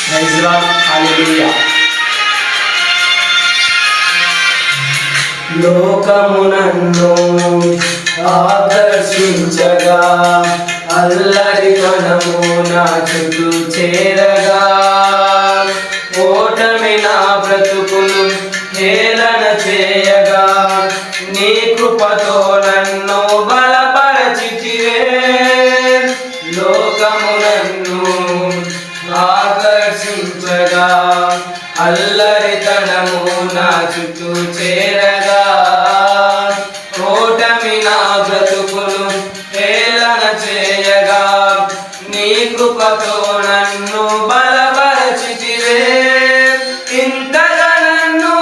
Praise lord, హల్లెలూయా. లోకమునన్ను ఆకర్షించగా అల్లరి కణము నా చుట్టూ చేరగా ఓటమి నా బ్రతుకును హేళన చేయగా నీ కృపతో నన్ను బలపరచితివే. లోకమునన్ను ఆకర్షించగా అల్లరితనము నా చుట్టూ చేరగా ఓటమి నా బ్రతుకును హేళన చేయగా నీ కృపతో నన్ను బలపరచితివే. ఇంతగా నన్ను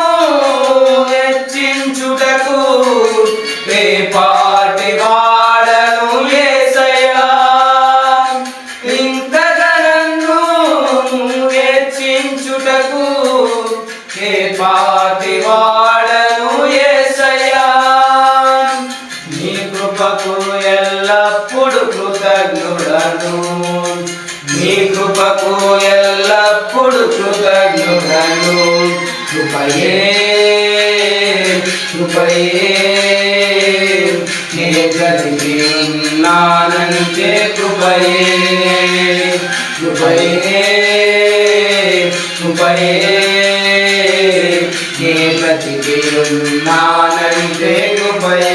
హెచ్చించుటకు రేపాటి వాడను యేసయ్యా. ఇంతగా నన్ను హెచ్చించుటకు రేపాటి వాడను యేసయ్యా. నీ కృపకు ఎల్లప్పుడు కృతజ్ఞుడను, నీ కృపకు ఎల్లప్పుడు కృతజ్ఞుడను. కృపయే కృపయే నే బ్రతికి ఉన్నానంటే కృపయే కృపయే కృపయే నే బ్రతికి ఉన్నానంటే కృపయే.